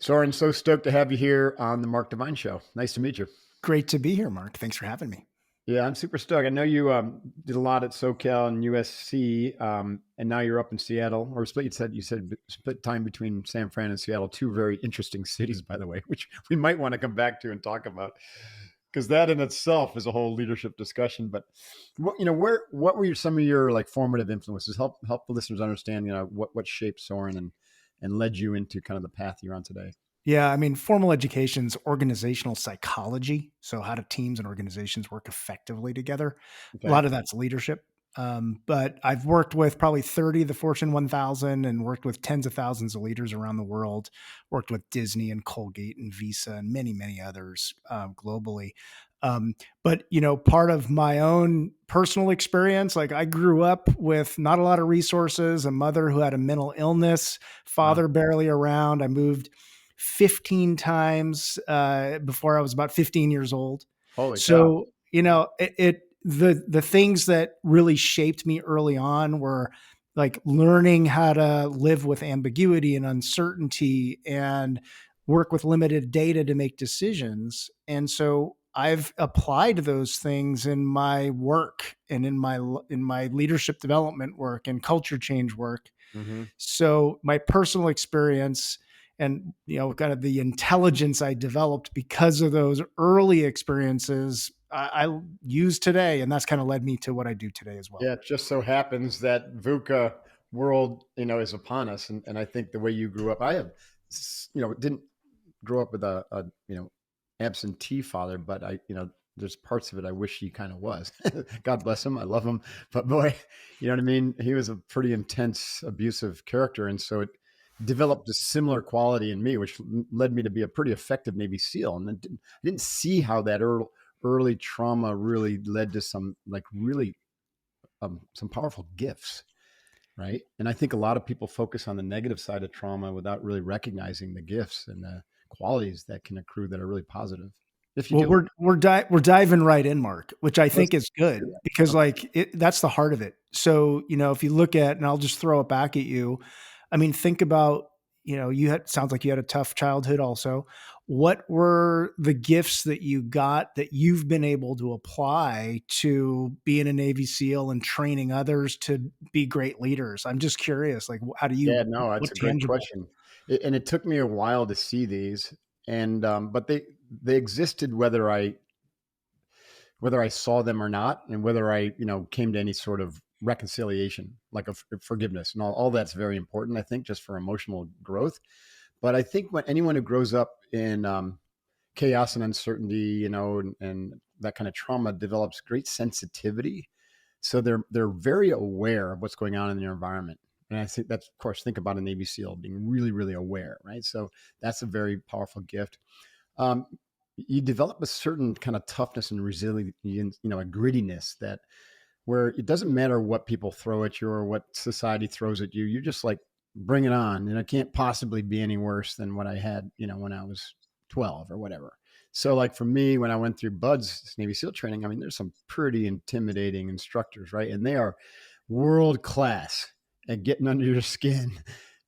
Soren, so stoked to have you here on the Mark Divine Show. Nice to meet you. Great to be here, Mark. Thanks for having me. Yeah, I'm super stoked. I know you did a lot at SoCal and USC, and now you're up in Seattle. Or you said split time between San Fran and Seattle. Two very interesting cities, by the way, which we might want to come back to and talk about, because that in itself is a whole leadership discussion. But what were some of your like formative influences? Help the listeners understand what shaped Soren and led you into kind of the path you're on today. Yeah, I mean, formal education's organizational psychology. So how do teams and organizations work effectively together? A Okay. lot of that's leadership. But I've worked with probably 30 of the Fortune 1000 and worked with tens of thousands of leaders around the world, worked with Disney and Colgate and Visa and many, many others globally. But part of my own personal experience, like I grew up with not a lot of resources, a mother who had a mental illness, Wow. father barely around. I moved 15 times before I was about 15 years old. Holy cow. So, the things that really shaped me early on were like learning how to live with ambiguity and uncertainty and work with limited data to make decisions. And so I've applied those things in my work and in my leadership development work and culture change work. Mm-hmm. So my personal experience and kind of the intelligence I developed because of those early experiences, I use today, and that's kind of led me to what I do today as well. Yeah, it just so happens that VUCA world, is upon us. And I think the way you grew up, I have, didn't grow up with a absentee father, but there's parts of it I wish he kind of was. God bless him. I love him. But boy, you know what I mean? He was a pretty intense, abusive character. And so it developed a similar quality in me, which led me to be a pretty effective Navy SEAL. And I didn't see how that early trauma really led to some like really some powerful gifts, right? And I think a lot of people focus on the negative side of trauma without really recognizing the gifts and the qualities that can accrue that are really positive. If you Well, do, we're diving right in, Mark, which I let's think is do good that. because Okay. that's the heart of it. So, if you look at, and I'll just throw it back at you. I mean, think about, sounds like you had a tough childhood also. What were the gifts that you got that you've been able to apply to being a Navy SEAL and training others to be great leaders? I'm just curious, like, Yeah, no, what that's a great tangible? question. And it took me a while to see these, and but they existed whether I saw them or not, and whether I, came to any sort of reconciliation, like a forgiveness, and all that's very important, I think, just for emotional growth. But I think when anyone who grows up in chaos and uncertainty, and that kind of trauma develops great sensitivity. So they're very aware of what's going on in their environment. And I think that's, of course, think about a Navy SEAL being really, really aware, right? So that's a very powerful gift. Um, you develop a certain kind of toughness and resilience, a grittiness that where it doesn't matter what people throw at you or what society throws at you. You're just like, bring it on. And it can't possibly be any worse than what I had, when I was 12 or whatever. So like for me, when I went through Bud's Navy SEAL training, I mean, there's some pretty intimidating instructors, right? And they are world class at getting under your skin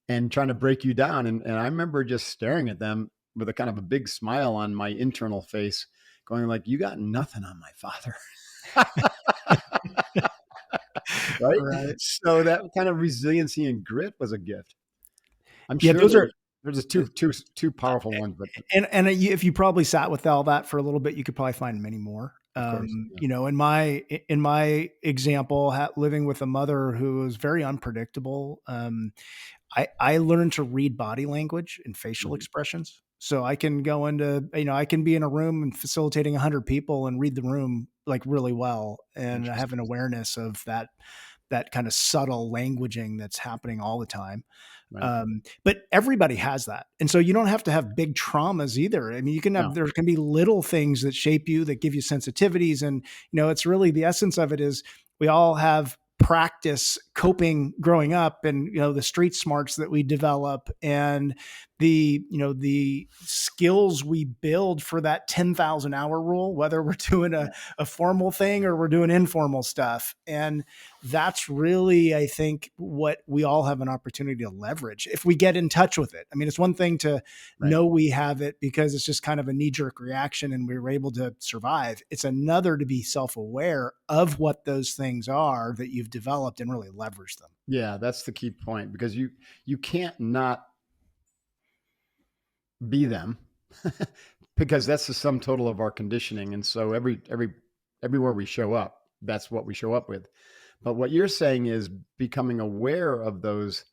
and trying to break you down. And I remember just staring at them with a kind of a big smile on my internal face, going like, you got nothing on my father. Right. Right. So that kind of resiliency and grit was a gift. I'm Yeah, sure those are. there's just two powerful ones, but If you probably sat with all that for a little bit, you could probably find many more. of course. Yeah. In my example, living with a mother who was very unpredictable, I learned to read body language and facial Mhm. expressions. So I can go into, I can be in a room and facilitating 100 people and read the room like really well, and I have an Interesting. awareness of that kind of subtle languaging that's happening all the time. Right. But everybody has that. And so you don't have to have big traumas either. I mean, No. there can be little things that shape you, that give you sensitivities. And, it's really the essence of it is we all have practice coping growing up and, the street smarts that we develop. And the skills we build for that 10,000 hour rule, whether we're doing a formal thing or we're doing informal stuff. And that's really, I think, what we all have an opportunity to leverage if we get in touch with it. I mean, it's one thing to Right. know we have it because it's just kind of a knee jerk reaction and we were able to survive. It's another to be self aware of what those things are that you've developed and really leverage them. Yeah, that's the key point, because you can't not be them, because that's the sum total of our conditioning. And so everywhere we show up, that's what we show up with. But what you're saying is becoming aware of those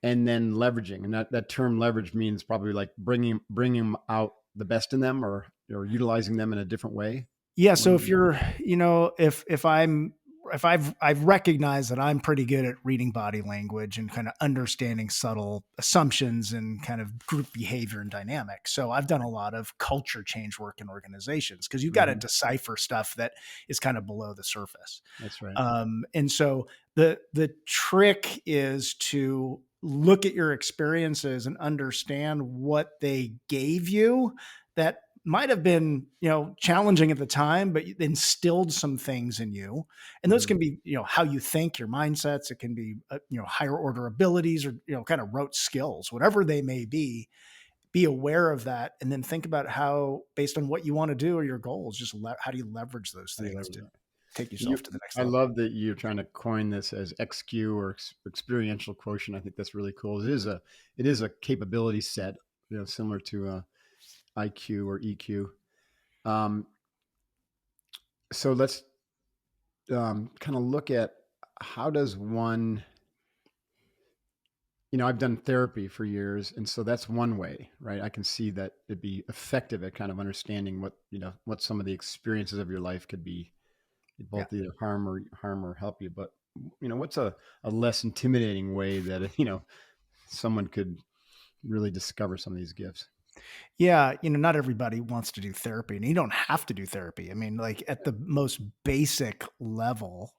and then leveraging. And that term leverage means probably like bringing out the best in them, or utilizing them in a different way. Yeah. What So do if you- you're, if I've recognized that I'm pretty good at reading body language and kind of understanding subtle assumptions and kind of group behavior and dynamics. So I've done a lot of culture change work in organizations because you've got to Mhm. decipher stuff that is kind of below the surface. That's right. And so the trick is to look at your experiences and understand what they gave you that might have been, challenging at the time, but instilled some things in you. And those Mhm. can be, how you think, your mindsets. It can be, higher order abilities or, kind of rote skills, whatever they may be. Be aware of that, and then think about how, based on what you want to do or your goals, how do you leverage those How do you things leverage to that? take You, yourself to the next I level. love that you're trying to coin this as XQ, or experiential quotient. I think that's really cool. It is a capability set, similar to IQ or EQ. Um, so let's kind of look at how does one. I've done therapy for years, and so that's one way, right? I can see that it'd be effective at kind of understanding what some of the experiences of your life could be, Yeah. both either harm or help you. But what's a less intimidating way that someone could really discover some of these gifts? Yeah, not everybody wants to do therapy, and you don't have to do therapy. I mean, like at the most basic level,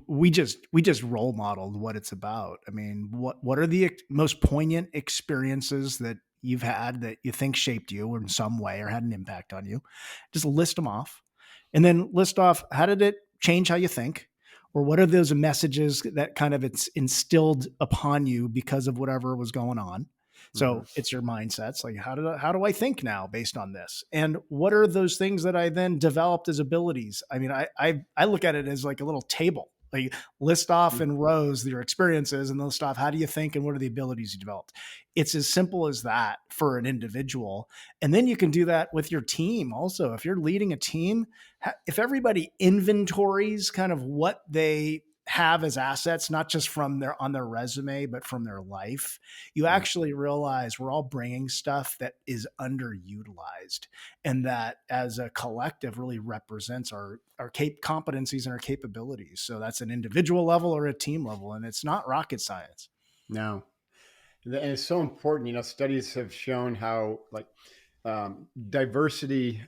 we just role modeled what it's about. I mean, what are the most poignant experiences that you've had that you think shaped you in some way or had an impact on you? Just list them off, and then list off how did it change how you think, or what are those messages that kind of it's instilled upon you because of whatever was going on. Hmm. So it's your mindsets. Like how do I think now based on this? And what are those things that I then developed as abilities? I mean, I look at it as like a little table. Like list off in rows your experiences and list off how do you think and what are the abilities you developed. It's as simple as that for an individual. And then you can do that with your team also. If you're leading a team, if everybody inventories kind of what they have as assets, not just from their resume, but from their life, you Right. actually realize we're all bringing stuff that is underutilized, and that as a collective really represents our competencies and our capabilities. So that's an individual level or a team level, and it's not rocket science. No, and it's so important. Studies have shown how, like, diversity,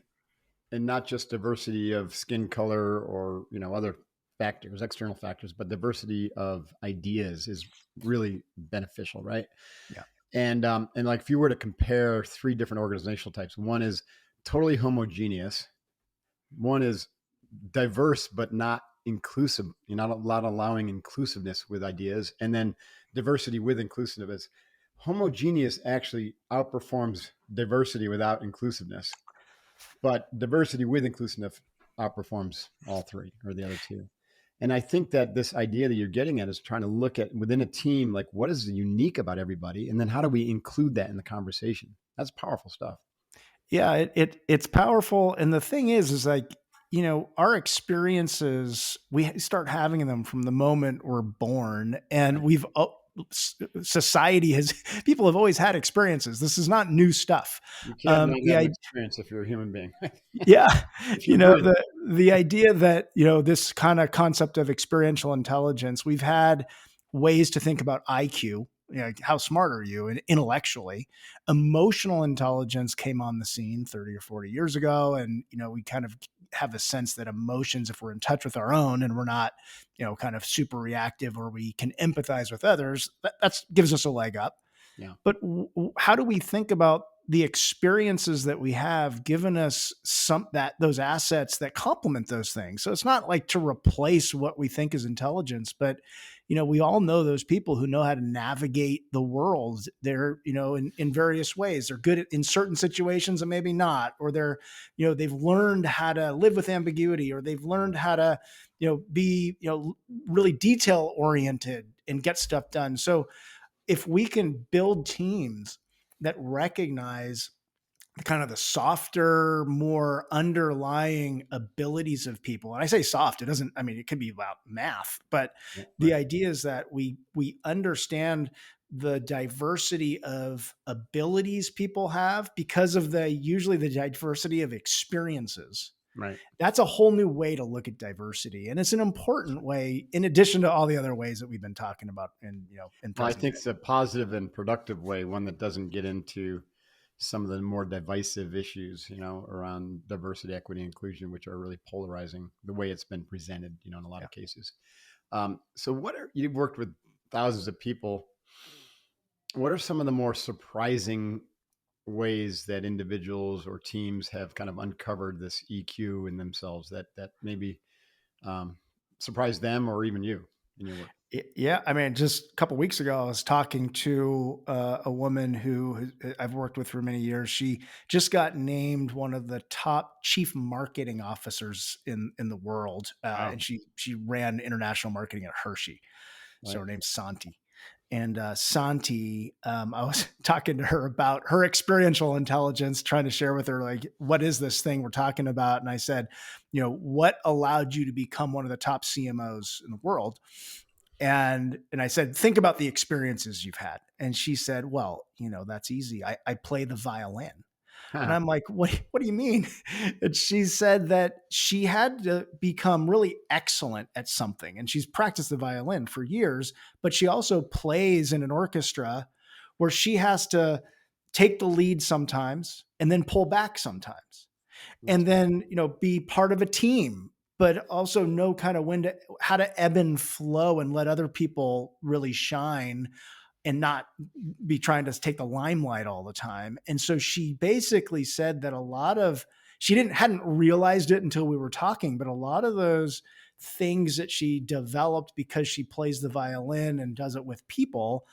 and not just diversity of skin color or other factors, external factors, but diversity of ideas is really beneficial, right? Yeah. And like, if you were to compare three different organizational types, one is totally homogeneous, one is diverse but not inclusive, you're not allowing inclusiveness with ideas, and then diversity with inclusiveness. Homogeneous actually outperforms diversity without inclusiveness, but diversity with inclusiveness outperforms all three, or the other two. And I think that this idea that you're getting at is trying to look at within a team, like, what is unique about everybody, and then how do we include that in the conversation? That's powerful stuff. Yeah, it's powerful. And the thing is like, our experiences, we start having them from the moment we're born, and Right. society has people have always had experiences. This is not new stuff. You can't not The have an idea, experience if you're a human being. yeah, If you're the breathing. idea that, this kind of concept of experiential intelligence, we've had ways to think about IQ, like how smart are you and intellectually. Emotional intelligence came on the scene 30 or 40 years ago, and we kind of have a sense that emotions, if we're in touch with our own and we're not, kind of super reactive, or we can empathize with others, that gives us a leg up. Yeah. But how do we think about the experiences that we have given us some that those assets that complement those things? So it's not like to replace what we think is intelligence, but we all know those people who know how to navigate the world. They're, in various ways. They're good in certain situations and maybe not, or they've learned how to live with ambiguity, or they've learned how to, be, really detail oriented and get stuff done. So if we can build teams that recognize kind of the softer, more underlying abilities of people. And I say soft, it doesn't, I mean, it could be about math, but Yeah. the Right. idea is that we understand the diversity of abilities people have because of usually the diversity of experiences. Right. That's a whole new way to look at diversity. And it's an important way, in addition to all the other ways that we've been talking about in Well, I present think day. it's a positive and productive way, one that doesn't get into some of the more divisive issues, around diversity, equity, inclusion, which are really polarizing the way it's been presented, in a lot Yeah. of cases. So you've worked with thousands of people. What are some of the more surprising ways that individuals or teams have kind of uncovered this EQ in themselves that maybe um, surprised them or even you in your work? Yeah, I mean, just a couple weeks ago, I was talking to a woman who I've worked with for many years. She just got named one of the top chief marketing officers in the world, Wow. and she ran international marketing at Hershey. So Right. her name's Santi. And Santi, I was talking to her about her experiential intelligence, trying to share with her, like, what is this thing we're talking about? And I said, what allowed you to become one of the top CMOs in the world? And I said, think about the experiences you've had. And she said, well, that's easy. I play the violin. And I'm like, what do you mean? And she said that she had to become really excellent at something. And she's practiced the violin for years, but she also plays in an orchestra where she has to take the lead sometimes and then pull back sometimes. That's And right. then, be part of a team, but also know kind of how to ebb and flow and let other people really shine and not be trying to take the limelight all the time. And so she basically said that she hadn't realized it until we were talking, but a lot of those things that she developed because she plays the violin and does it with people,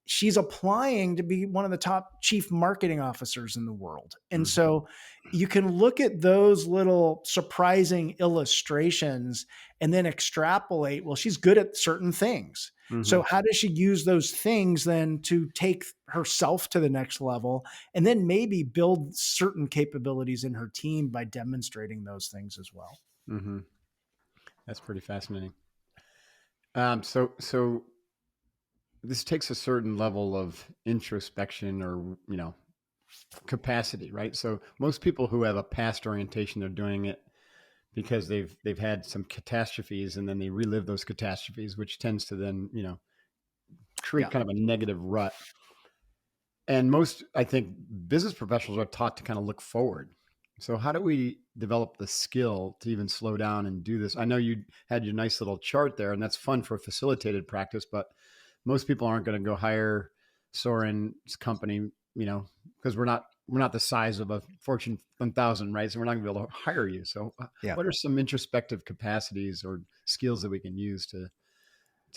she's applying to be one of the top chief marketing officers in the world. And Mhm. so you can look at those little surprising illustrations and then extrapolate, well, she's good at certain things. So Mhm. how does she use those things then to take herself to the next level and then maybe build certain capabilities in her team by demonstrating those things as well? Mhm. That's pretty fascinating. So this takes a certain level of introspection or capacity, right? So most people who have a past orientation, they're doing it because they've had some catastrophes and then they relive those catastrophes, which tends to then create Yeah. kind of a negative rut. And most, I think, business professionals are taught to kind of look forward. So how do we develop the skill to even slow down and do this? I know you had your nice little chart there, and that's fun for facilitated practice, but most people aren't going to go hire Soren's company, because we're not the size of a Fortune 1000, right? So we're not going to be able to hire you. So Yeah. what are some introspective capacities or skills that we can use to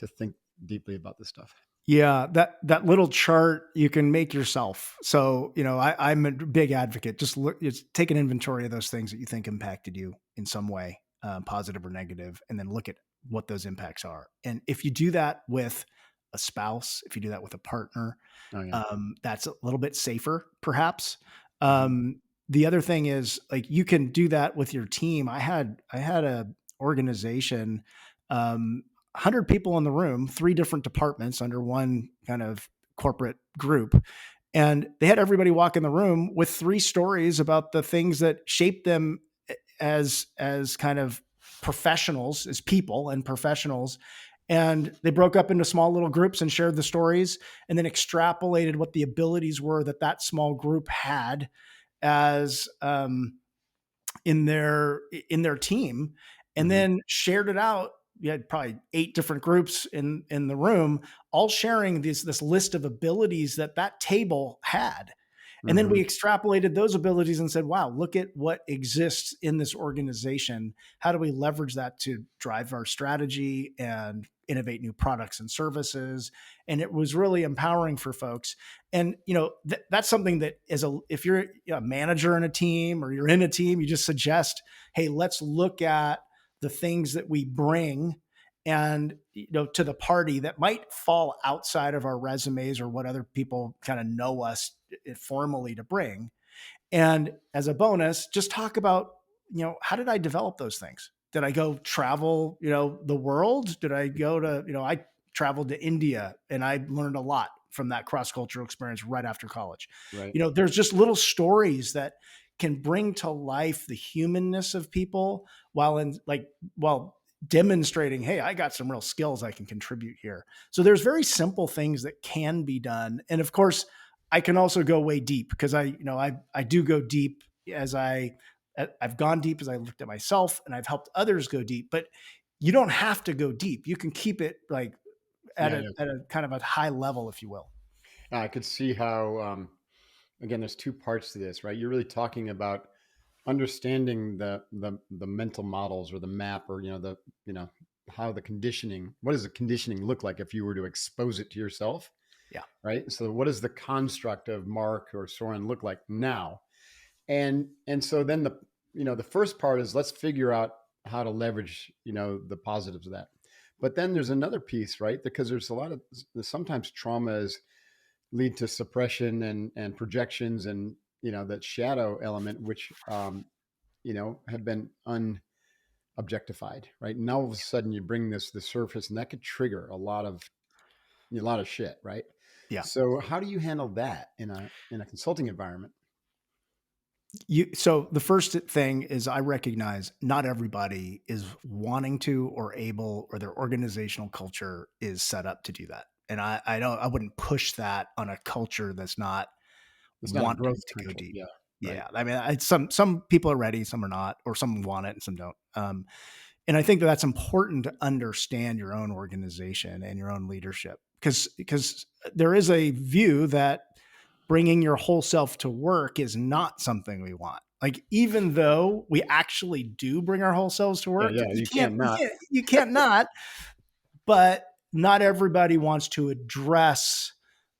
think deeply about this stuff? Yeah, that little chart you can make yourself. So, I'm a big advocate. Just take an inventory of those things that you think impacted you in some way, positive or negative, and then look at what those impacts are. And if you do that with a spouse, if you do that with a partner, Oh yeah. that's a little bit safer, perhaps. Hmm. The other thing is, like, you can do that with your team. I had a organization, 100 people in the room, 3 different departments under one kind of corporate group. And they had everybody walk in the room with 3 stories about the things that shaped them as kind of professionals, as people and professionals. And they broke up into small little groups and shared the stories and then extrapolated what the abilities were that small group had as in their team, and Hmm. then shared it out you had probably 8 different groups in the room, all sharing this list of abilities that table had. And then Hmm. we extrapolated those abilities and said, wow, look at what exists in this organization. How do we leverage that to drive our strategy and innovate new products and services? And it was really empowering for folks. And, that's something that if you're a manager in a team or you're in a team, you just suggest, hey, let's look at the things that we bring and to the party that might fall outside of our resumes or what other people kind of know us formally to bring. And as a bonus, just talk about, how did I develop those things? Did I go travel, the world? Did I go to, I traveled to India and I learned a lot from that cross-cultural experience right after college. Right. There's just little stories that can bring to life the humanness of people while demonstrating, hey, I got some real skills I can contribute here. So there's very simple things that can be done. And of course, I can also go way deep because I do go deep I've gone deep as I looked at myself and I've helped others go deep, but you don't have to go deep. You can keep it like at Yeah, a yeah. at a kind of a high level, if you will. I could see how, again, there's two parts to this, right? You're really talking about understanding the mental models or the map, or you know how the conditioning. What does the conditioning look like if you were to expose it to yourself, Yeah. right? So what does the construct of Mark or Soren look like now? And so then the first part is, let's figure out how to leverage the positives of that. But then there's another piece, right? Because there's a lot of, sometimes traumas lead to suppression and projections, and that shadow element, which have been unobjectified, right? Now all of a sudden you bring this to the surface, and that could trigger a lot of shit, right? Yeah. So how do you handle that in a consulting environment? So the first thing is I recognize not everybody is wanting to or able, or their organizational culture is set up to do that. And I wouldn't push that on a culture that's not It's not a wanting growth to go culture. deep. Yeah. Right. Yeah. I mean, some people are ready, some are not, or some want it and some don't. And I think that that's important to understand your own organization and your own leadership, because there is a view that bringing your whole self to work is not something we want. Like, even though we actually do bring our whole selves to Yeah. work, Yeah. You can't not. you can't not, but not everybody wants to address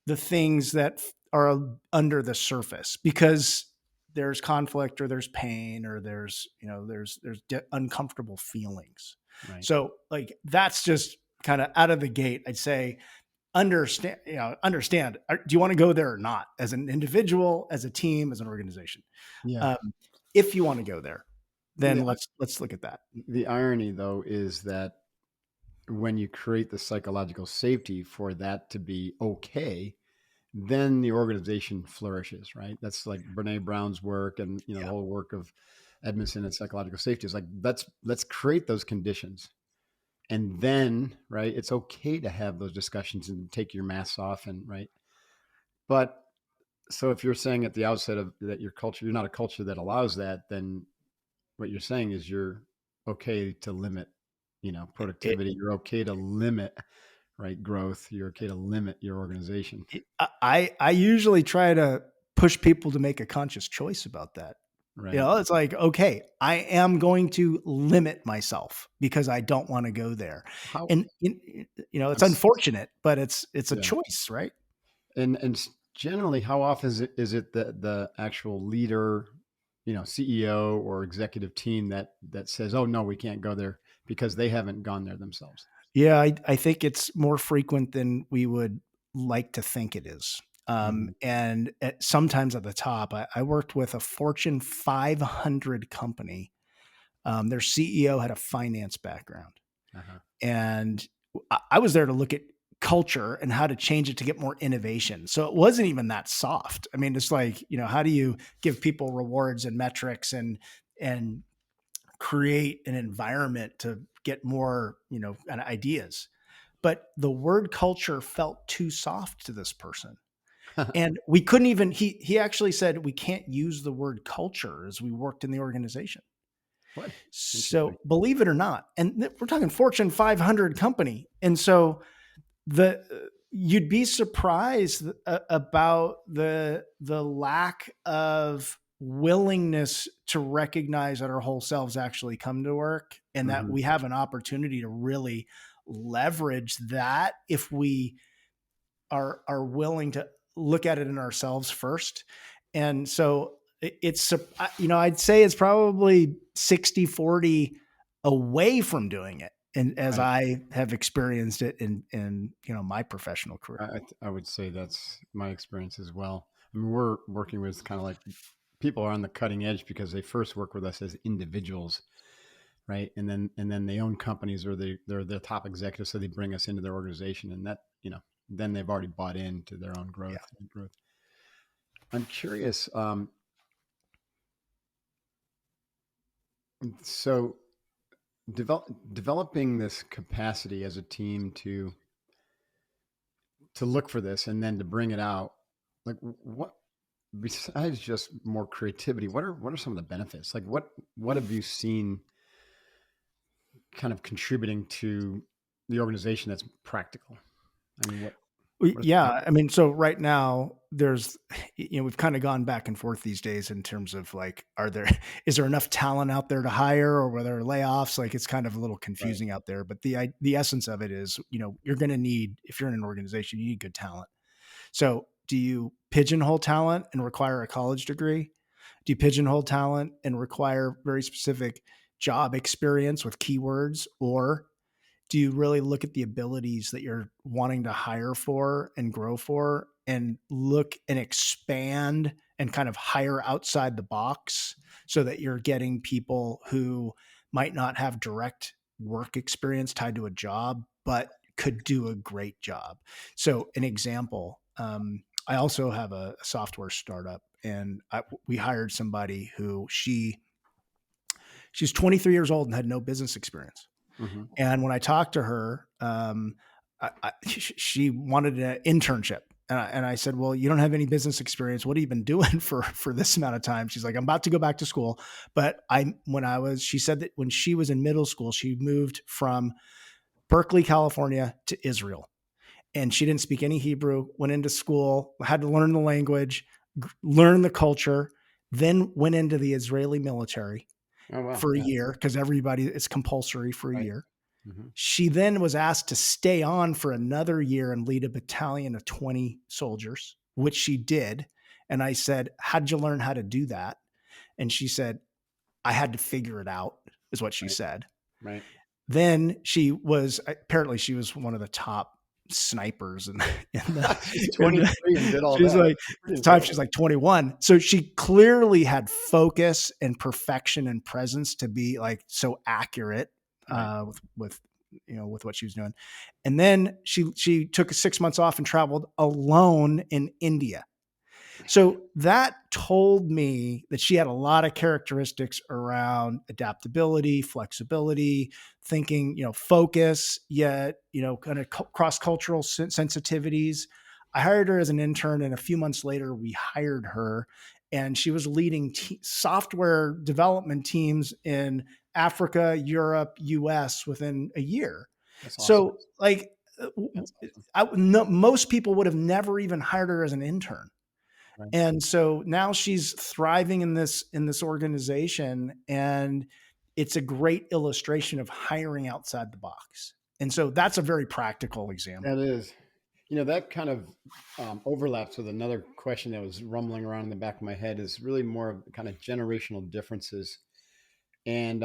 the things that are under the surface because there's conflict or there's pain or there's uncomfortable feelings. Right. So like that's just kind of out of the gate. I'd say understand. Do you want to go there or not, as an individual, as a team, as an organization? Yeah. Um, if you want to go there, then The let's look at that. the irony, though, is that when you create the psychological safety for that to be okay, then the organization flourishes, right? That's like Brene Brown's work, and the Yeah. whole work of Edmondson and psychological safety is like, let's create those conditions, and then, right, it's okay to have those discussions and take your masks off, and right. But so if you're saying at the outset of that your culture, you're not a culture that allows that, then what you're saying is you're okay to limit, It, productivity. You're okay to limit, right, growth. You're okay to limit your organization, I usually try to push people to make a conscious choice about that. right? It's like, okay, I am going to limit myself because I don't want to go there. How, And I'm it's unfortunate, but it's a yeah. choice, right? And generally, how often is it that the actual leader, CEO or executive team that says, "Oh no, we can't go there," because they haven't gone there themselves? Yeah, I think it's more frequent than we would like to think it is. Hmm. And sometimes at the top, I worked with a Fortune 500 company. Their CEO had a finance background. Uh-huh. And I was there to look at culture and how to change it to get more innovation. So it wasn't even that soft. I mean, it's like, how do you give people rewards and metrics and create an environment to get more, kind of ideas. But the word culture felt too soft to this person. And we couldn't even he actually said we can't use the word culture as we worked in the organization. What? Interesting. So believe it or not, and we're talking Fortune 500 company. And so the you'd be surprised about the lack of willingness to recognize that our whole selves actually come to work, and that Hmm. we have an opportunity to really leverage that if we are willing to look at it in ourselves first. And so it's, I'd say it's probably 60-40 away from doing it. And as Right. I have experienced it in my professional career. I would say that's my experience as well. I mean, we're working with kind of like people are on the cutting edge because they first work with us as individuals, right? And then they own companies or they're the top executives, so they bring us into their organization, and that then they've already bought into their own Yeah. growth. I'm curious. So developing this capacity as a team to look for this and then to bring it out, like what besides just more creativity, what are some of the benefits? Like what have you seen kind of contributing to the organization that's practical? I mean, what is Yeah, I mean, so right now we've kind of gone back and forth these days in terms of like, is there enough talent out there to hire, or were there layoffs? Like, it's kind of a little right? confusing out there. But the essence of it is, you're going to need, if you're in an organization, you need good talent. So, do you pigeonhole talent and require a college degree? Do you pigeonhole talent and require very specific job experience with keywords, or do you really look at the abilities that you're wanting to hire for and grow for, and look and expand and kind of hire outside the box so that you're getting people who might not have direct work experience tied to a job, but could do a great job? So, an example, I also have a software startup, and we hired somebody who she's 23 years old and had no business experience. Hmm. And when I talked to her, she wanted an internship. And I said, well, you don't have any business experience. What have you been doing for this amount of time? She's like, I'm about to go back to school. But she said that when she was in middle school, she moved from Berkeley, California to Israel. And she didn't speak any Hebrew, went into school, had to learn the language, learn the culture, then went into the Israeli military Oh wow, for a yeah, year because it's compulsory for a right. year. Hmm. She then was asked to stay on for another year and lead a battalion of 20 soldiers, which she did. And I said, how'd you learn how to do that? And she said, I had to figure it out, is what she Right, said. right. Then apparently she was one of the top snipers She's in 23 and did all she's that. like, That's at pretty the time she's incredible. like 21. So she clearly had focus and perfection and presence to be like so accurate Right. with with what she was doing. And then she took 6 months off and traveled alone in India. So that told me that she had a lot of characteristics around adaptability, flexibility, thinking, focus, yet, kind of cross cultural sensitivities. I hired her as an intern, and a few months later, we hired her, and she was leading software development teams in Africa, Europe, US within a year. That's awesome. So, like, That's awesome. no, most people would have never even hired her as an intern. Right. And so now she's thriving in this organization, and it's a great illustration of hiring outside the box. And so that's a very practical That example. is. That kind of overlaps with another question that was rumbling around in the back of my head is really more of kind of generational differences and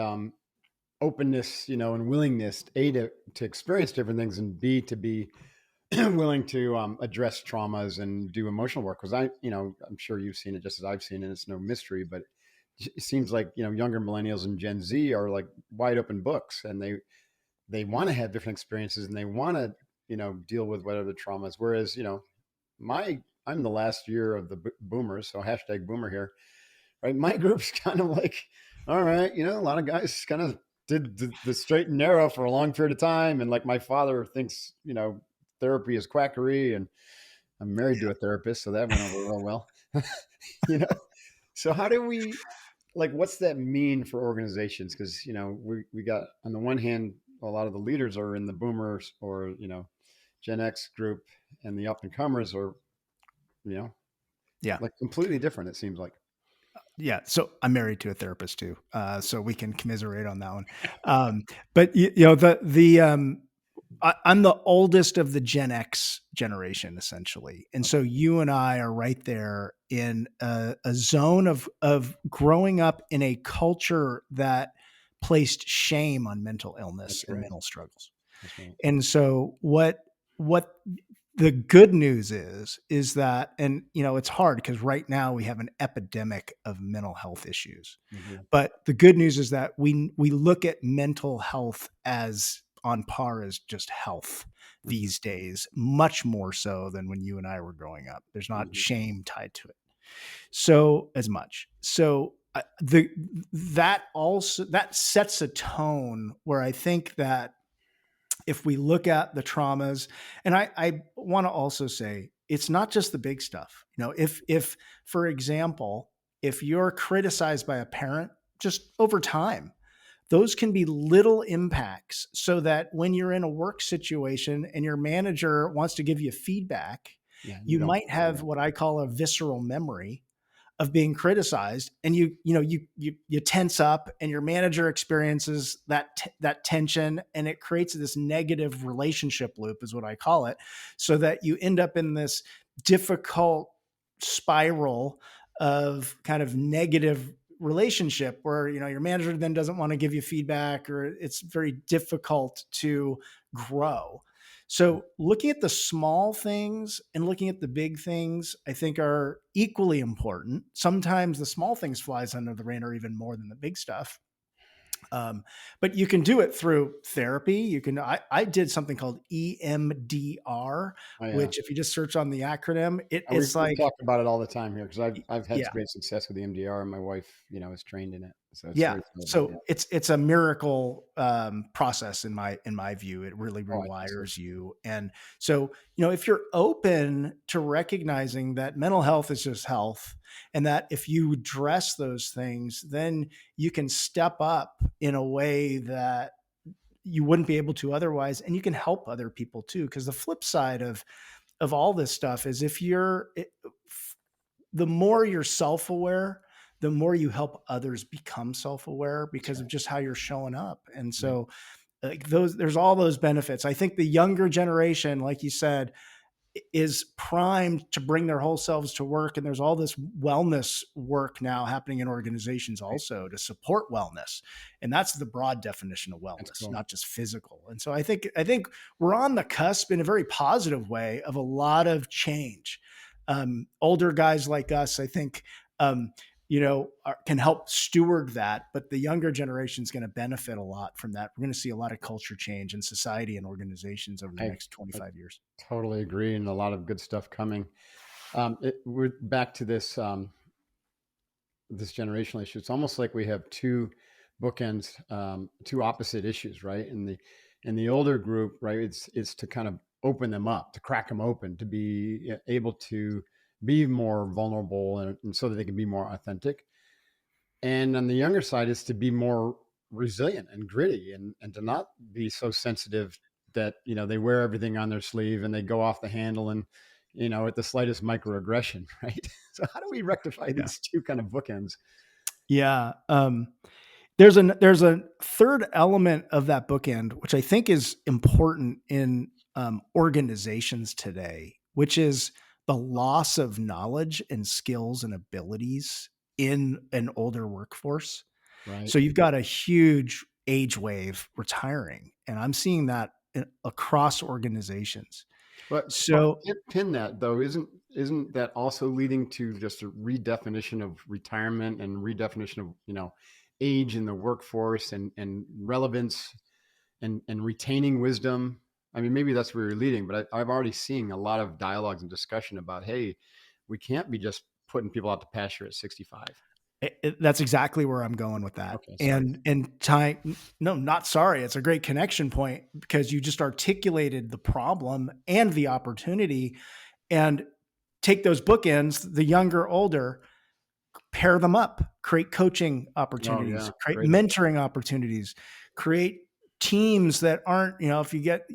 openness, and willingness, A, to experience different things, and B, to be willing to address traumas and do emotional work. Because I'm sure you've seen it just as I've seen it. It's no mystery, but it seems like, younger millennials and Gen Z are like wide open books, and they want to have different experiences, and they want to deal with whatever the trauma is. Whereas my I'm the last year of the boomers, so hashtag boomer here, right? My group's kind of like, all right, a lot of guys kind of did the straight and narrow for a long period of time, and like my father thinks therapy is quackery, and I'm married to a therapist, so that went over real well. you know so how do we like what's that mean for organizations? Because we got on the one hand a lot of the leaders are in the boomers or Gen X group, and the up and comers are you know Yeah. like completely different. It seems like. Yeah. So I'm married to a therapist too. So we can commiserate on that one. But I'm the oldest of the Gen X generation, essentially, and so Okay. you and I are right there in a zone of growing up in a culture that placed shame on mental illness That's and right. mental struggles. That's right. And so what the good news is that, and it's hard because right now we have an epidemic of mental health issues. Hmm. But the good news is that we look at mental health as on par as just health Hmm. these days, much more so than when you and I were growing up. There's not Hmm. shame tied to it so as much. So the that sets a tone where I think that if we look at the traumas, and I want to also say it's not just the big stuff. If for example, if you're criticized by a parent, just over time, those can be little impacts so that when you're in a work situation and your manager wants to give you feedback, Yeah, you you don't. might have Yeah. what I call a visceral memory of being criticized, and you tense up, and your manager experiences that tension, and it creates this negative relationship loop is what I call it, so that you end up in this difficult spiral of kind of negative relationship where your manager then doesn't want to give you feedback, or it's very difficult to grow. So looking at the small things and looking at the big things, I think are equally important. Sometimes the small things flies under the radar even more than the big stuff. Um, but you can do it through therapy. I did something called EMDR, Oh yeah. which if you just search on the acronym, We've it's we've like, talked about it all the time here because I've had yeah, great success with the MDR, and my wife, is trained in it, so it's yeah. very relevant. So Yeah. it's a miracle process in my view. It really Oh, I think so. rewires you, and so if you're open to recognizing that mental health is just health, and that if you address those things, then you can step up in a way that you wouldn't be able to otherwise, and you can help other people too. Because the flip side of all this stuff is the more you're self-aware, the more you help others become self-aware That's because of right. just how you're showing up. And Yeah. so like there's all those benefits. I think the younger generation, like you said, is primed to bring their whole selves to work. And there's all this wellness work now happening in organizations Right. also to support wellness. And that's the broad definition of That's wellness, cool. not just physical. And so I think we're on the cusp in a very positive way of a lot of change. Older guys like us, I think, can help steward that, but the younger generation is going to benefit a lot from that. We're going to see a lot of culture change in society and organizations over the I next I 25 years. totally agree, and a lot of good stuff coming. We're back to this generational issue. It's almost like we have two bookends, two opposite issues, right? In the older group, right, it's to kind of open them up, to crack them open, to be able to be more vulnerable, and so that they can be more authentic. And on the younger side is to be more resilient and gritty, and to not be so sensitive that they wear everything on their sleeve and they go off the handle, and at the slightest microaggression, right? So how do we rectify Yeah. these two kind of bookends? Yeah. There's a third element of that bookend, which I think is important in organizations today, which is the loss of knowledge and skills and abilities in an older workforce. Right. So you've got a huge age wave retiring, and I'm seeing that across organizations. But So pin that though, isn't that also leading to just a redefinition of retirement and redefinition of age in the workforce, and relevance, and retaining wisdom? I mean, maybe that's where you're leading, but I've already seen a lot of dialogues and discussion about, hey, we can't be just putting people out to pasture at 65. that's exactly where I'm going with that. Okay, sorry. And time, no, not sorry. It's a great connection point because you just articulated the problem and the opportunity, and take those bookends, the younger, older. pair them up, create coaching Oh opportunities, yeah, create great. mentoring opportunities, create teams that aren't, if you get,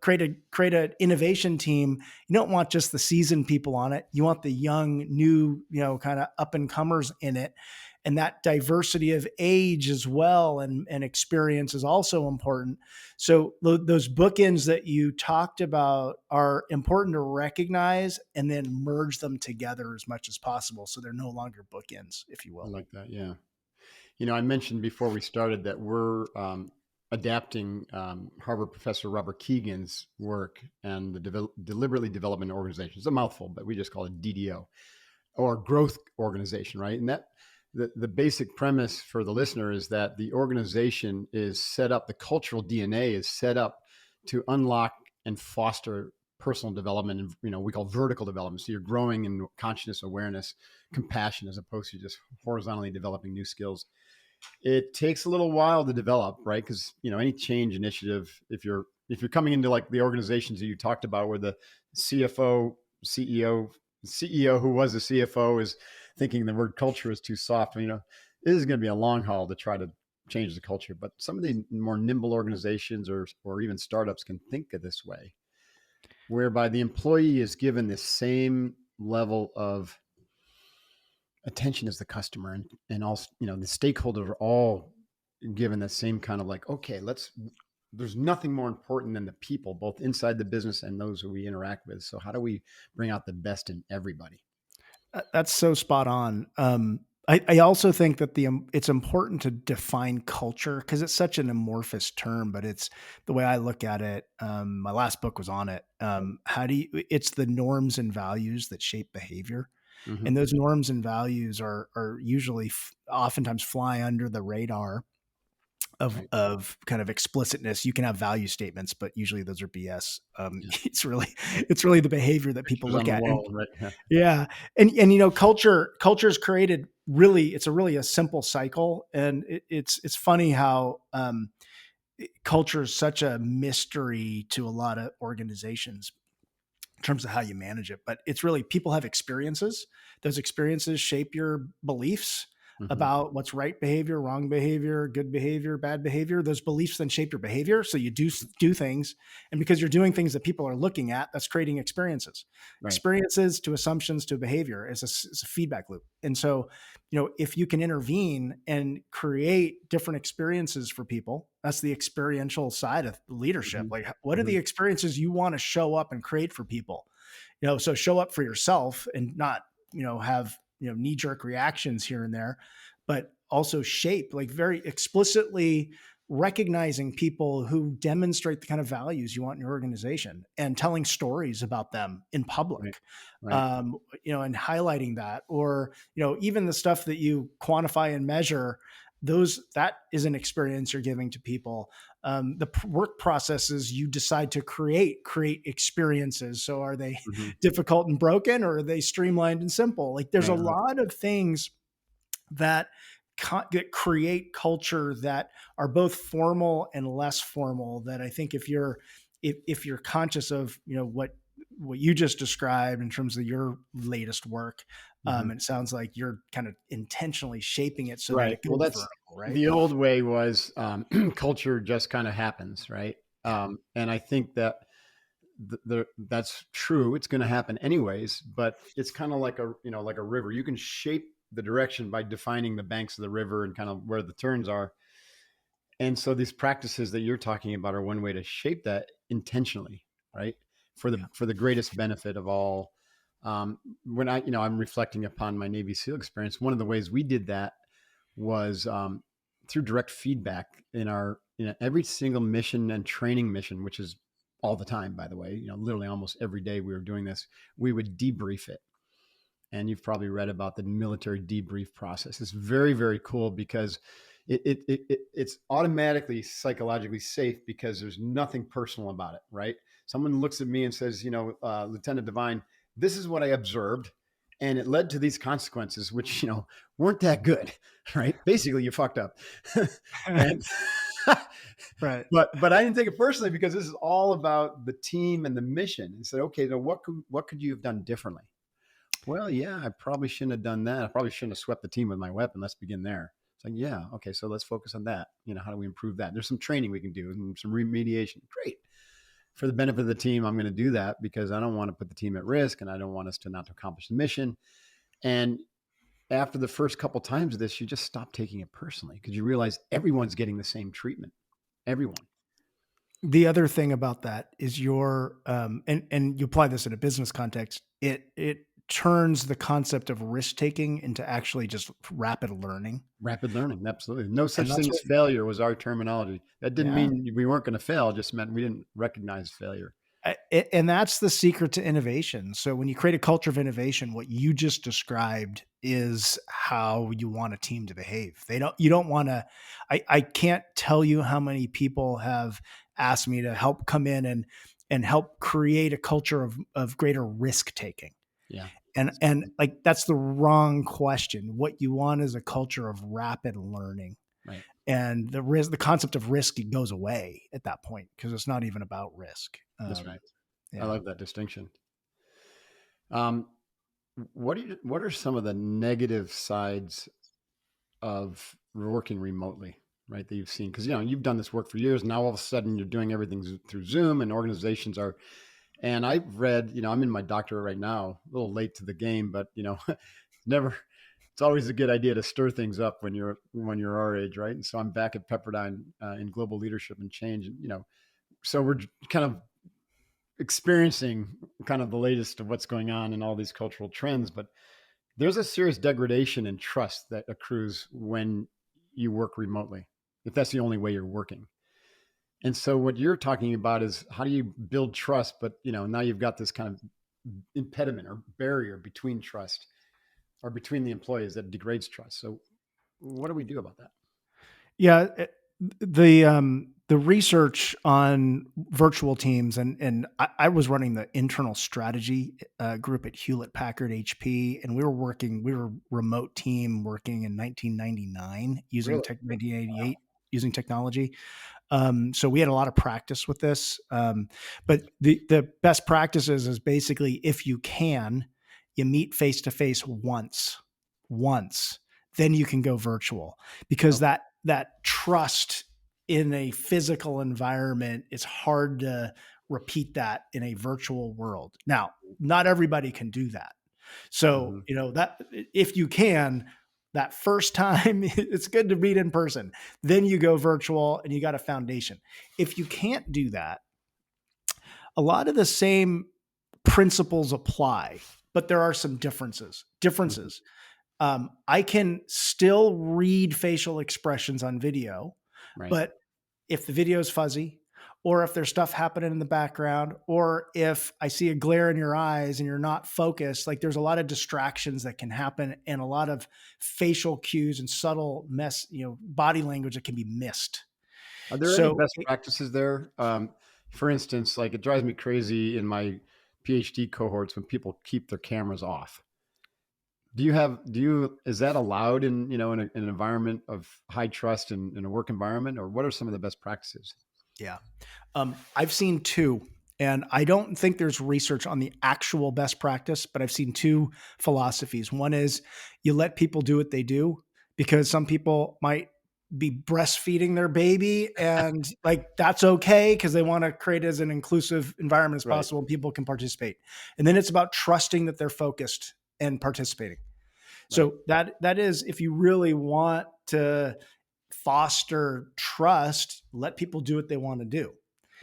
create an innovation team, you don't want just the seasoned people on it. You want the young, new, kind of up and comers in it. And that diversity of age as well and experience is also important. So those bookends that you talked about are important to recognize and then merge them together as much as possible. So they're no longer bookends, if you I will. like that. Yeah. I mentioned before we started that we're adapting Harvard professor Robert Keegan's work and the deliberately development organization. It's a mouthful, but we just call it DDO, or growth organization, right? And that the basic premise for the listener is that the organization is set up, the cultural DNA is set up to unlock and foster personal development, and we call vertical development. So you're growing in consciousness, awareness, compassion, as opposed to just horizontally developing new skills. It takes a little while to develop, right? Because any change initiative, if you're coming into like the organizations that you talked about, where the CFO, CEO who was the CFO is thinking the word culture is too soft, it is going to be a long haul to try to change the culture. But some of the more nimble organizations or even startups can think of this way, whereby the employee is given the same level of attention as the customer, and also the stakeholders are all given the same kind of like, okay, there's nothing more important than the people, both inside the business and those who we interact with. So how do we bring out the best in everybody? That's so spot on. I also think that it's important to define culture because it's such an amorphous term, but it's the way I look at it. My last book was on it. It's the norms and values that shape behavior. Mm-hmm. And those norms and values are usually oftentimes fly under the radar Right. of kind of explicitness. You can have value statements, but usually those are BS. Yeah. It's really the behavior that people Pictures look on the at. And wall, right? Yeah. yeah. And culture is created it's really a simple cycle. And it's funny how culture is such a mystery to a lot of organizations in terms of how you manage it. But it's really, people have experiences. Those experiences shape your beliefs Mm-hmm. about what's right behavior, wrong behavior, good behavior, bad behavior. Those beliefs then shape your behavior. So you do things. And because you're doing things that people are looking at, that's creating experiences. Right. Experiences to assumptions to behavior is a feedback loop. And so, if you can intervene and create different experiences for people, that's the experiential side of leadership. Mm-hmm. Like, what are Mm-hmm. the experiences you want to show up and create for people? So show up for yourself and not, have, knee jerk reactions here and there, but also shape, like very explicitly recognizing people who demonstrate the kind of values you want in your organization and telling stories about them in Right. public, Right. and highlighting that, or, even the stuff that you quantify and measure, that is an experience you're giving to people. The work processes you decide to create experiences. So are they Mm-hmm. difficult and broken, or are they streamlined and simple? Like, there's a Right. Right. lot of things that create culture that are both formal and less formal, that I think if you're conscious of, what you just described in terms of your latest work, Mm-hmm. and it sounds like you're kind of intentionally shaping it so that Right. it Well, goes that's vertical, right? the old way was culture just kind of happens, right? Yeah. And I think that that's true. It's going to happen anyways, but it's kind of like a river. You can shape the direction by defining the banks of the river and kind of where the turns are. And so these practices that you're talking about are one way to shape that intentionally, right? For the greatest benefit of all. When I'm reflecting upon my Navy SEAL experience, one of the ways we did that was through direct feedback in every single mission and training mission, which is all the time, by the way. Literally almost every day we were doing this. We would debrief it, and you've probably read about the military debrief process. It's very, very cool because it's automatically psychologically safe because there's nothing personal about it, right? Someone looks at me and says, Lieutenant Devine, this is what I observed, and it led to these consequences, which weren't that good, right? Basically, you fucked up, and Right. but I didn't take it personally because this is all about the team and the mission. And said, okay, now what could you have done differently? Well, yeah, I probably shouldn't have done that. I probably shouldn't have swept the team with my weapon. Let's begin there. It's like, yeah, okay, so let's focus on that. How do we improve that? There's some training we can do and some remediation. Great. For the benefit of the team, I'm going to do that because I don't want to put the team at risk and I don't want us to not to accomplish the mission. And after the first couple times of this, you just stop taking it personally because you realize everyone's getting the same treatment. Everyone. The other thing about that is and you apply this in a business context, it turns the concept of risk taking into actually just rapid learning. Rapid learning, absolutely. No And such that's thing as what, failure was our terminology. That didn't yeah. mean we weren't going to fail, it just meant we didn't recognize failure. And that's the secret to innovation. So when you create a culture of innovation, what you just described is how you want a team to behave. You don't want to, I can't tell you how many people have asked me to help come in and help create a culture of greater risk taking. Yeah. And like, that's the wrong question. What you want is a culture of rapid learning. Right. And the concept of risk goes away at that point because it's not even about risk. That's right. I Yeah. love that distinction. Um, what are some of the negative sides of working remotely, right? That you've seen because you've done this work for years. Now all of a sudden you're doing everything through Zoom, and organizations are. And I've read, I'm in my doctorate right now, a little late to the game, but never. It's always a good idea to stir things up when you're our age, right? And so I'm back at Pepperdine in global leadership and change, and so we're kind of experiencing kind of the latest of what's going on in all these cultural trends. But there's a serious degradation in trust that accrues when you work remotely, if that's the only way you're working. And so what you're talking about is how do you build trust, but now you've got this kind of impediment or barrier between trust or between the employees that degrades trust. So what do we do about that? Yeah, the research on virtual teams, and I was running the internal strategy group at Hewlett Packard HP, and we were a remote team working in 1999 Really? 1988 using technology. So we had a lot of practice with this. But the best practices is basically if you can, you meet face to face once, then you can go virtual because Okay. that trust in a physical environment, it's hard to repeat that in a virtual world. Now, not everybody can do that. So, Mhm. that if you can, that first time, it's good to meet in person. Then you go virtual and you got a foundation. If you can't do that, a lot of the same principles apply, but there are some differences. Mhm. I can still read facial expressions on video, Right. but if the video is fuzzy, or if there's stuff happening in the background, or if I see a glare in your eyes and you're not focused, like there's a lot of distractions that can happen and a lot of facial cues and subtle body language that can be missed. Are there any So best practices there? For instance, like it drives me crazy in my PhD cohorts when people keep their cameras off. Is that allowed in an environment of high trust and in a work environment, or what are some of the best practices? yeah, I've seen two, and I don't think there's research on the actual best practice, but I've seen two philosophies. One is you let people do what they do because some people might be breastfeeding their baby and like that's okay because they want to create as an inclusive environment as Right. possible and people can participate. And then it's about trusting that they're focused and participating. Right. So that is if you really want to foster trust, let people do what they want to do.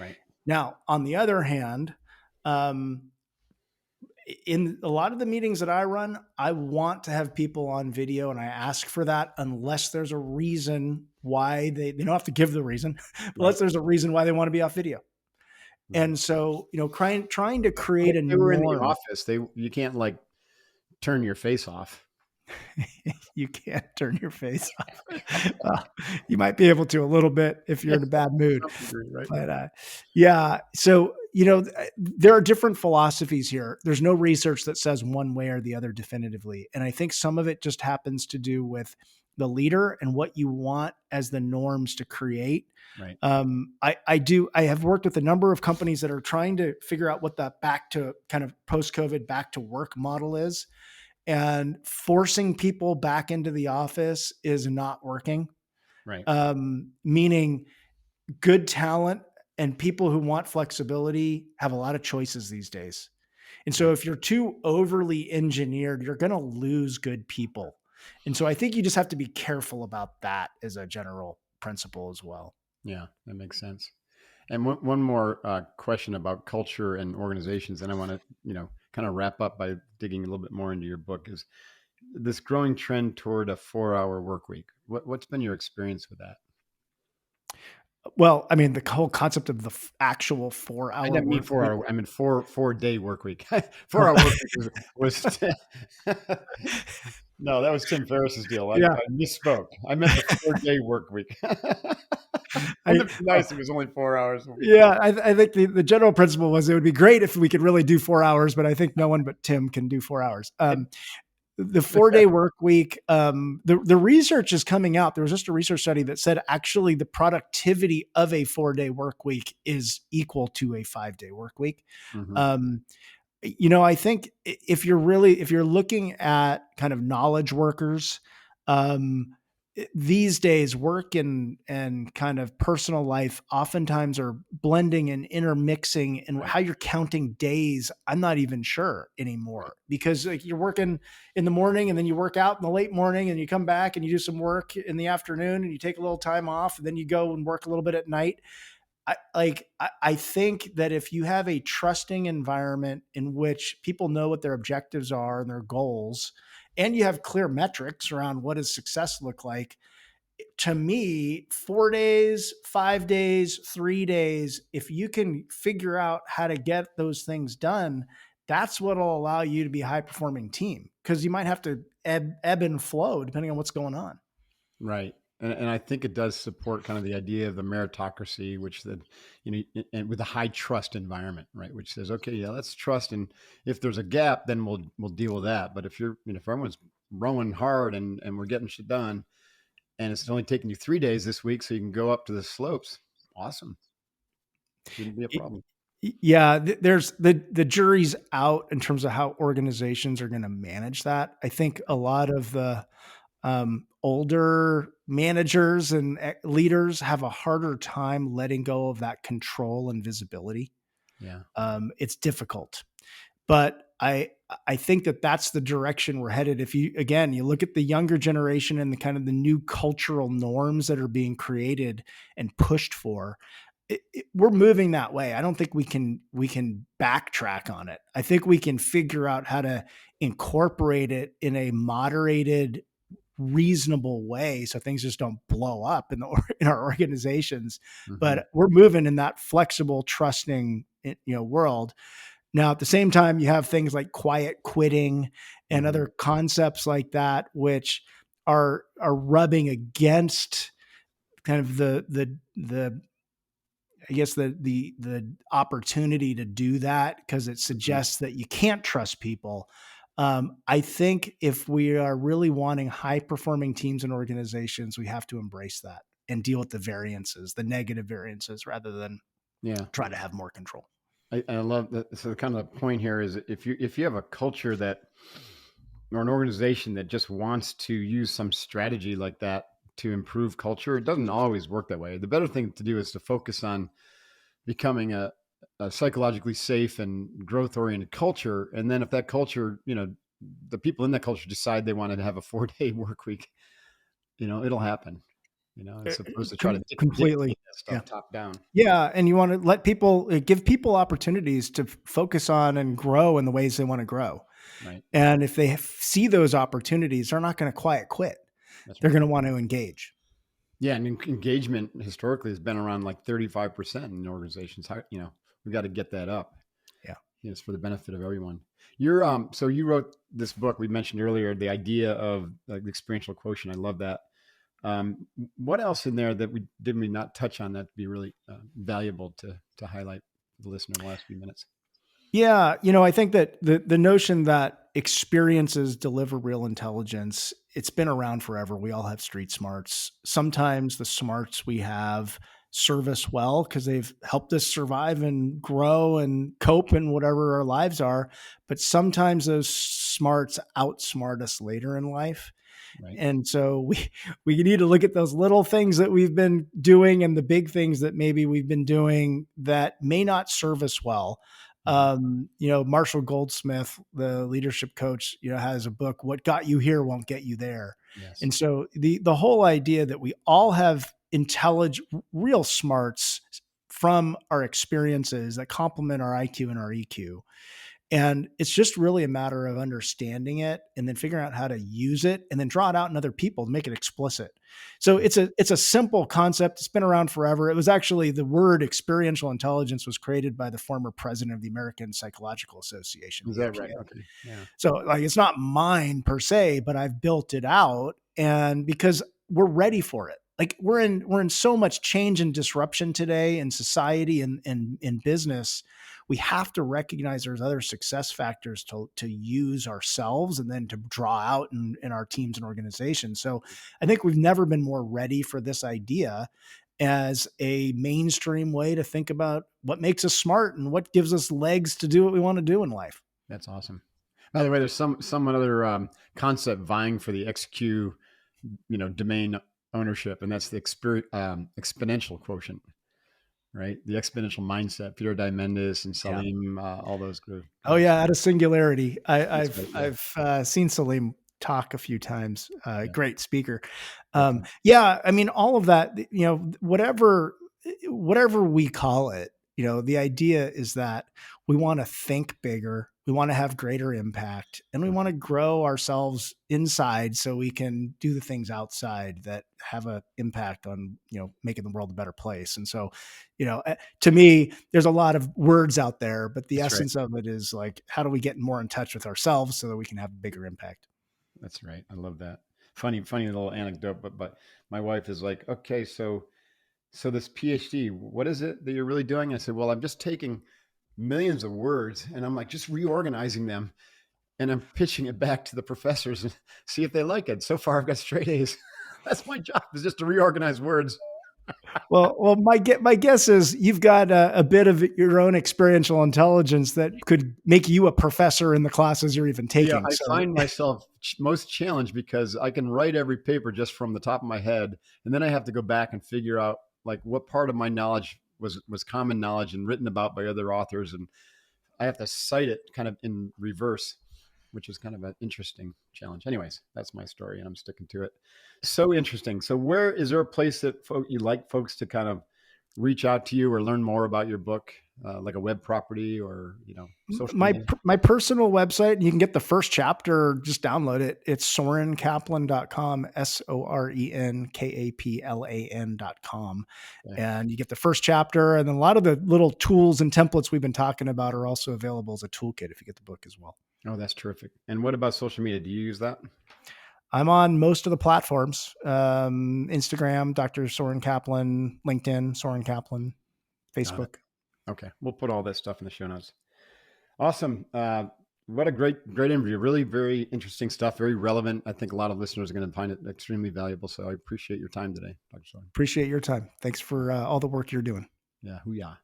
Right. Now, on the other hand, um, in a lot of the meetings that I run, I want to have people on video and I ask for that unless there's a reason why they don't have to give the reason, Right. unless there's a reason why they want to be off video. Right. And so, trying to But create if a they were in the norm. office, you can't like turn your face off. You can't turn your face off. Uh, you might be able to a little bit if you're in a bad To mood. some degree, right? But yeah, so there are different philosophies here. There's no research that says one way or the other definitively, and I think some of it just happens to do with the leader and what you want as the norms to create. Right. I have worked with a number of companies that are trying to figure out what that back to kind of post-COVID back to work model is. And forcing people back into the office is not working. Right. Meaning good talent and people who want flexibility have a lot of choices these days. And so Right. if you're too overly engineered, you're going to lose good people. And so I think you just have to be careful about that as a general principle as well. Yeah, that makes sense. And one more question about culture and organizations, and I want to, kind of wrap up by digging a little bit more into your book, is this growing trend toward a 4-hour work week. What's been your experience with that? Well, I mean, the whole concept of the actual I 4-hour didn't mean work week. 4 hour. I mean 4 day work week. 4 hour work week was no, that was Tim Ferriss's deal. I Yeah. misspoke. I meant the 4 day work week. I, Wouldn't it be nice if it was only 4 hours a week? yeah, I think the general principle was it would be great if we could really do 4 hours, but I think no one but Tim can do 4 hours. The 4-day work week, the research is coming out. There was just a research study that said actually the productivity of a 4-day work week is equal to a 5-day work week. Mhm. Um, I think if you're looking at kind of knowledge workers, um, these days work and kind of personal life oftentimes are blending and intermixing, and Right. how you're counting days, I'm not even sure Right. anymore, because like you're working in the morning and then you work out in the late morning and you come back and you do some work in the afternoon and you take a little time off and then you go and work a little bit at night. I think that if you have a trusting environment in which people know what their objectives are and their goals, and you have clear metrics around what does success look like, to me, 4 days, 5 days, 3 days, if you can figure out how to get those things done, that's what will allow you to be a high performing team, because you might have to ebb and flow depending on what's going on. Right. And I think it does support kind of the idea of the meritocracy, which and with a high trust environment, right? Which says, okay, yeah, let's trust, and if there's a gap, then we'll deal with that. But if if everyone's rowing hard and we're getting shit done, and it's only taking you 3 days this week, so you can go up to the slopes, awesome, shouldn't be a problem. Yeah, there's the jury's out in terms of how organizations are going to manage that. I think a Right. lot of the older managers and leaders have a harder time letting go of that control and visibility. Yeah. It's difficult, but I think that that's the direction we're headed. If you again you look at the younger generation and the kind of the new cultural norms that are being created and pushed for, we're moving that way. I don't think we can backtrack on it. I think we can figure out how to incorporate it in a moderated, reasonable way so things just don't blow up in our organizations. Hmm. But we're moving in that flexible, trusting, world. Now, at the same time, you have things like quiet quitting and Hmm. other concepts like that, which are rubbing against kind of the I guess the opportunity to do that, because it Hmm. suggests that you can't trust people. I think if we are really wanting high performing teams and organizations, we have to embrace that and deal with the variances, the negative variances, rather than Yeah. try to have more control. I love that. So kind of the point here is, if you have a culture that, or an organization that just wants to use some strategy like that to improve culture, it doesn't always work that way. The better thing to do is to focus on becoming a psychologically safe and growth oriented culture. And then if that culture, the people in that culture decide they want to have a 4 day work week, it'll happen, as opposed to try to Completely. dictate that Yeah. stuff top down. Yeah. And you want to let people, give people opportunities to focus on and grow in the ways they want to grow. Right. And if they see those opportunities, they're not going to quiet quit. That's They're right. going to want to engage. Yeah. And engagement historically has been around like 35% in organizations. We got to get that up. Yeah. It's for the benefit of everyone. So you wrote this book we mentioned earlier, the idea of like the experiential quotient. I love that. What else in there that we not touch on that'd be really valuable to highlight for the listener in the last few minutes? Yeah. I think that the notion that experiences deliver real intelligence it's been around forever. We all have street smarts. Sometimes the smarts we have serve us well because they've helped us survive and grow and cope in whatever our lives are. But sometimes those smarts outsmart us later in life. Right. And so we need to look at those little things that we've been doing and the big things that maybe we've been doing that may not serve us well. Mhm. Marshall Goldsmith, the leadership coach, has a book, What Got You Here Won't Get You There. Yes. And so the whole idea that we all have real smarts from our experiences that complement our IQ and our EQ. And it's just really a matter of understanding it and then figuring out how to use it and then draw it out in other people to make it explicit. So Right. it's a simple concept. It's been around forever. It was actually the word experiential intelligence was created by the former president of the American Psychological Association, Is the that right? APA. Okay. Yeah. So like it's not mine per se, but I've built it out and because we're ready for it. Like we're in so much change and disruption today in society and in business. We have to recognize there's other success factors to use ourselves and then to draw out in our teams and organizations. So I think we've never been more ready for this idea as a mainstream way to think about what makes us smart and what gives us legs to do what we want to do in life. That's awesome. By the way, there's some other concept vying for the XQ, domain ownership, and that's the exponential quotient, right? The exponential mindset. Peter Diamandis and Yeah. Salim, all those Oh guys. yeah, out of Singularity. That's I've right. Yeah. I've seen Salim talk a few times. Yeah. Great speaker. Okay. Yeah, I mean, all of that. Whatever we call it. The idea is that we want to think bigger. We want to have greater impact, and we want to grow ourselves inside so we can do the things outside that have an impact on making the world a better place. And so, to me, there's a lot of words out there, but the That's right. essence of it is like, how do we get more in touch with ourselves so that we can have a bigger impact? That's right. I love that. Funny little anecdote, but my wife is like, okay, so this PhD, what is it that you're really doing? I said, well, I'm just taking millions of words and I'm like just reorganizing them and I'm pitching it back to the professors and see if they like it. So far, I've got straight A's. That's my job, is just to reorganize words. Well, my guess is you've got a bit of your own experiential intelligence that could make you a professor in the classes you're even Yeah, taking. I So find myself most challenged because I can write every paper just from the top of my head, and then I have to go back and figure out like what part of my knowledge was common knowledge and written about by other authors, and I have to cite it kind of in reverse, which is kind of an interesting challenge. Anyways, that's my story, and I'm sticking to it. So interesting. So, where is there a place that you like folks to kind of reach out to you or learn more about your book, like a web property or social my media? my personal website, you can get the first chapter, just download it. It's sorenkaplan.com, sorenkaplan.com. Okay. And you get the first chapter. And then a lot of the little tools and templates we've been talking about are also available as a toolkit if you get the book as well. Oh, that's terrific. And what about social media? Do you use that? I'm on most of the platforms, Instagram, Dr. Soren Kaplan, LinkedIn, Soren Kaplan, Got it. Facebook. Okay, we'll put all this stuff in the show notes. Awesome. What a great interview. Really very interesting stuff. Very relevant. I think a lot of listeners are going to find it extremely valuable. So I appreciate your time today, Dr. Soren. Appreciate your time. Thanks for all the work you're doing. Yeah. Hoo-yah.